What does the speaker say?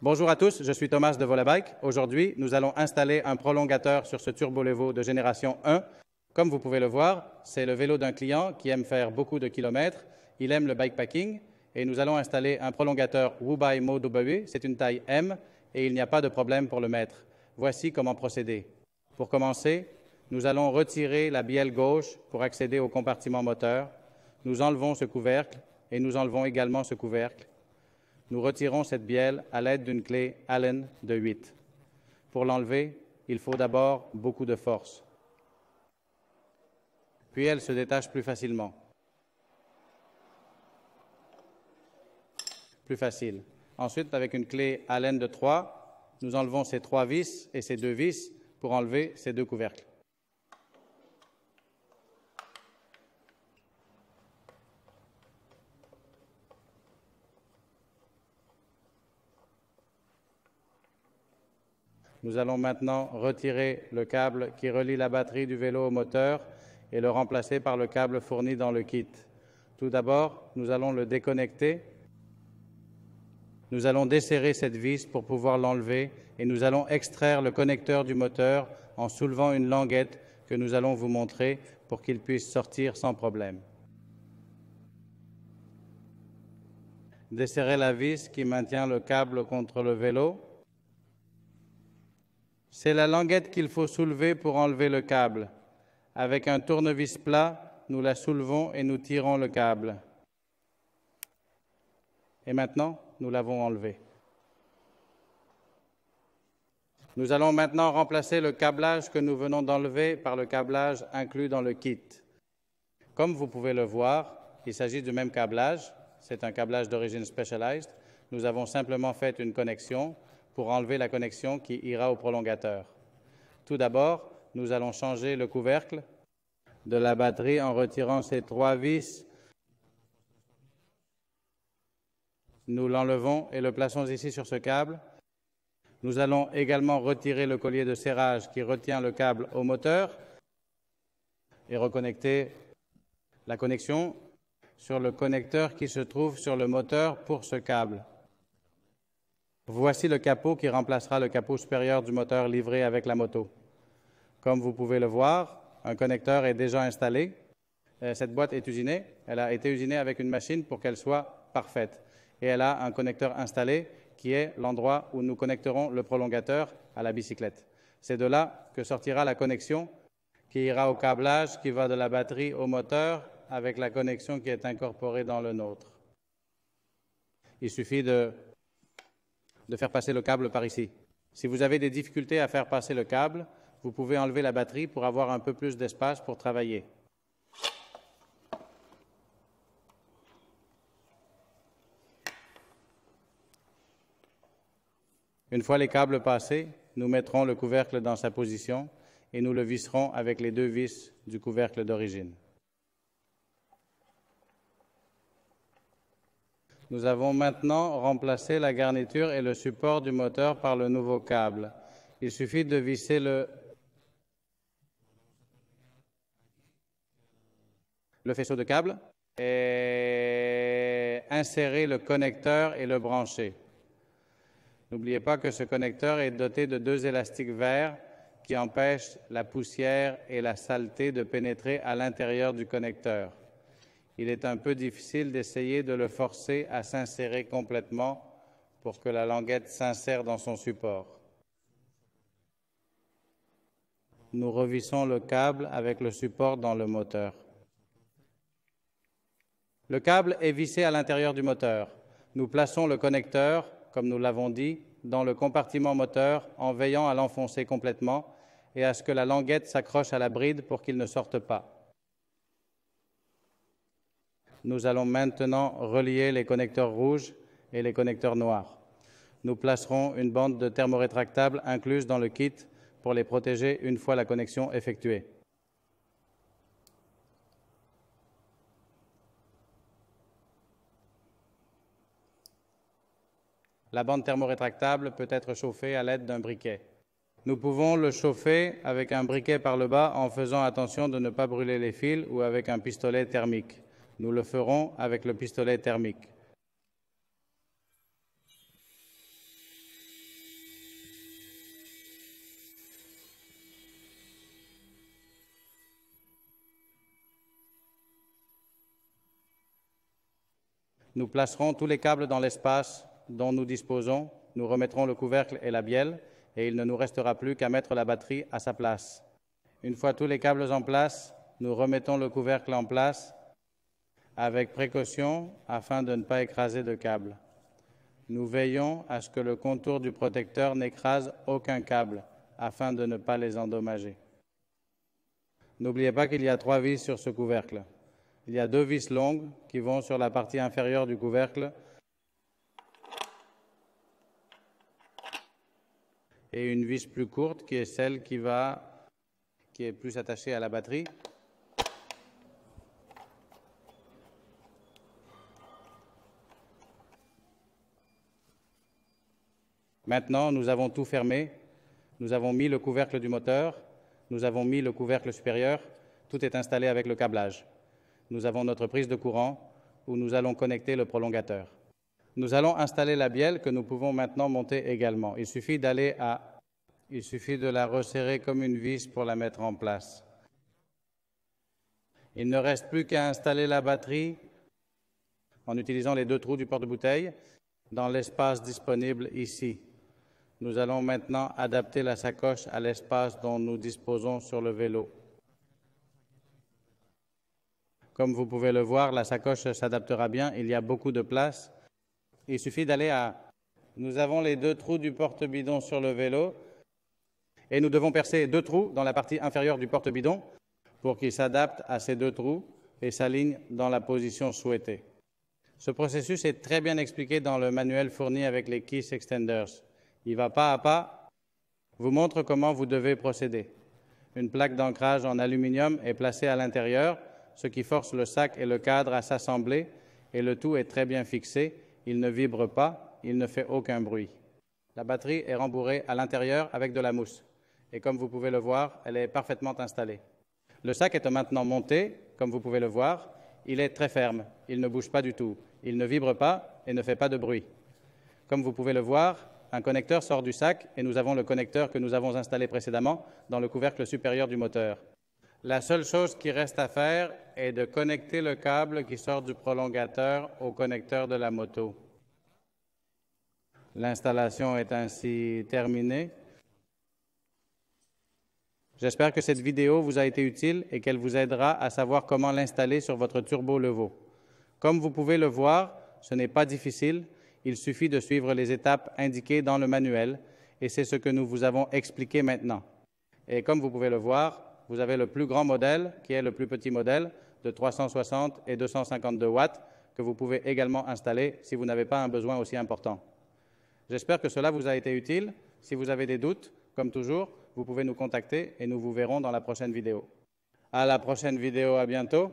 Bonjour à tous, je suis Thomas de Volabike. Aujourd'hui, nous allons installer un prolongateur sur ce Turbolevo de génération 1. Comme vous pouvez le voir, c'est le vélo d'un client qui aime faire beaucoup de kilomètres. Il aime le bikepacking et nous allons installer un prolongateur WUBAI Mode W. C'est une taille M et il n'y a pas de problème pour le mettre. Voici comment procéder. Pour commencer, nous allons retirer la bielle gauche pour accéder au compartiment moteur. Nous enlevons ce couvercle et nous enlevons également ce couvercle. Nous retirons cette bielle à l'aide d'une clé Allen de 8. Pour l'enlever, il faut d'abord beaucoup de force. Puis elle se détache plus facilement. Plus facile. Ensuite, avec une clé Allen de 3, nous enlevons ces 3 vis et ces 2 vis pour enlever ces 2 couvercles. Nous allons maintenant retirer le câble qui relie la batterie du vélo au moteur et le remplacer par le câble fourni dans le kit. Tout d'abord, nous allons le déconnecter. Nous allons desserrer cette vis pour pouvoir l'enlever et nous allons extraire le connecteur du moteur en soulevant une languette que nous allons vous montrer pour qu'il puisse sortir sans problème. Desserrez la vis qui maintient le câble contre le vélo. C'est la languette qu'il faut soulever pour enlever le câble. Avec un tournevis plat, nous la soulevons et nous tirons le câble. Et maintenant, nous l'avons enlevé. Nous allons maintenant remplacer le câblage que nous venons d'enlever par le câblage inclus dans le kit. Comme vous pouvez le voir, il s'agit du même câblage. C'est un câblage d'origine Specialized. Nous avons simplement fait une connexion pour enlever la connexion qui ira au prolongateur. Tout d'abord, nous allons changer le couvercle de la batterie en retirant ces 3 vis. Nous l'enlevons et le plaçons ici sur ce câble. Nous allons également retirer le collier de serrage qui retient le câble au moteur et reconnecter la connexion sur le connecteur qui se trouve sur le moteur pour ce câble. Voici le capot qui remplacera le capot supérieur du moteur livré avec la moto. Comme vous pouvez le voir, un connecteur est déjà installé. Cette boîte est usinée. Elle a été usinée avec une machine pour qu'elle soit parfaite. Et elle a un connecteur installé qui est l'endroit où nous connecterons le prolongateur à la bicyclette. C'est de là que sortira la connexion qui ira au câblage qui va de la batterie au moteur avec la connexion qui est incorporée dans le nôtre. Il suffit de faire passer le câble par ici. Si vous avez des difficultés à faire passer le câble, vous pouvez enlever la batterie pour avoir un peu plus d'espace pour travailler. Une fois les câbles passés, nous mettrons le couvercle dans sa position et nous le visserons avec les 2 vis du couvercle d'origine. Nous avons maintenant remplacé la garniture et le support du moteur par le nouveau câble. Il suffit de visser le faisceau de câble et insérer le connecteur et le brancher. N'oubliez pas que ce connecteur est doté de 2 élastiques verts qui empêchent la poussière et la saleté de pénétrer à l'intérieur du connecteur. Il est un peu difficile d'essayer de le forcer à s'insérer complètement pour que la languette s'insère dans son support. Nous revissons le câble avec le support dans le moteur. Le câble est vissé à l'intérieur du moteur. Nous plaçons le connecteur, comme nous l'avons dit, dans le compartiment moteur en veillant à l'enfoncer complètement et à ce que la languette s'accroche à la bride pour qu'il ne sorte pas. Nous allons maintenant relier les connecteurs rouges et les connecteurs noirs. Nous placerons une bande de thermorétractable incluse dans le kit pour les protéger une fois la connexion effectuée. La bande thermorétractable peut être chauffée à l'aide d'un briquet. Nous pouvons le chauffer avec un briquet par le bas en faisant attention de ne pas brûler les fils ou avec un pistolet thermique. Nous le ferons avec le pistolet thermique. Nous placerons tous les câbles dans l'espace dont nous disposons, nous remettrons le couvercle et la bielle, et il ne nous restera plus qu'à mettre la batterie à sa place. Une fois tous les câbles en place, nous remettons le couvercle en place avec précaution afin de ne pas écraser de câble. Nous veillons à ce que le contour du protecteur n'écrase aucun câble afin de ne pas les endommager. N'oubliez pas qu'il y a 3 vis sur ce couvercle. Il y a 2 vis longues qui vont sur la partie inférieure du couvercle et une vis plus courte qui est celle qui est plus attachée à la batterie. Maintenant, nous avons tout fermé. Nous avons mis le couvercle du moteur, nous avons mis le couvercle supérieur, tout est installé avec le câblage. Nous avons notre prise de courant où nous allons connecter le prolongateur. Nous allons installer la bielle que nous pouvons maintenant monter également. Il suffit de la resserrer comme une vis pour la mettre en place. Il ne reste plus qu'à installer la batterie en utilisant les 2 trous du porte-bouteille dans l'espace disponible ici. Nous allons maintenant adapter la sacoche à l'espace dont nous disposons sur le vélo. Comme vous pouvez le voir, la sacoche s'adaptera bien, il y a beaucoup de place. Il suffit d'aller à... Nous avons les 2 trous du porte-bidon sur le vélo et nous devons percer 2 trous dans la partie inférieure du porte-bidon pour qu'il s'adapte à ces 2 trous et s'aligne dans la position souhaitée. Ce processus est très bien expliqué dans le manuel fourni avec les Kiss Extenders. Il va pas à pas, vous montre comment vous devez procéder. Une plaque d'ancrage en aluminium est placée à l'intérieur, ce qui force le sac et le cadre à s'assembler, et le tout est très bien fixé. Il ne vibre pas, il ne fait aucun bruit. La batterie est rembourrée à l'intérieur avec de la mousse, et comme vous pouvez le voir, elle est parfaitement installée. Le sac est maintenant monté, comme vous pouvez le voir. Il est très ferme, il ne bouge pas du tout, il ne vibre pas et ne fait pas de bruit. Comme vous pouvez le voir, un connecteur sort du sac et nous avons le connecteur que nous avons installé précédemment dans le couvercle supérieur du moteur. La seule chose qui reste à faire est de connecter le câble qui sort du prolongateur au connecteur de la moto. L'installation est ainsi terminée. J'espère que cette vidéo vous a été utile et qu'elle vous aidera à savoir comment l'installer sur votre turbo Levo. Comme vous pouvez le voir, ce n'est pas difficile. Il suffit de suivre les étapes indiquées dans le manuel et c'est ce que nous vous avons expliqué maintenant. Et comme vous pouvez le voir, vous avez le plus grand modèle, qui est le plus petit modèle, de 360 et 252 watts, que vous pouvez également installer si vous n'avez pas un besoin aussi important. J'espère que cela vous a été utile. Si vous avez des doutes, comme toujours, vous pouvez nous contacter et nous vous verrons dans la prochaine vidéo. À la prochaine vidéo, à bientôt.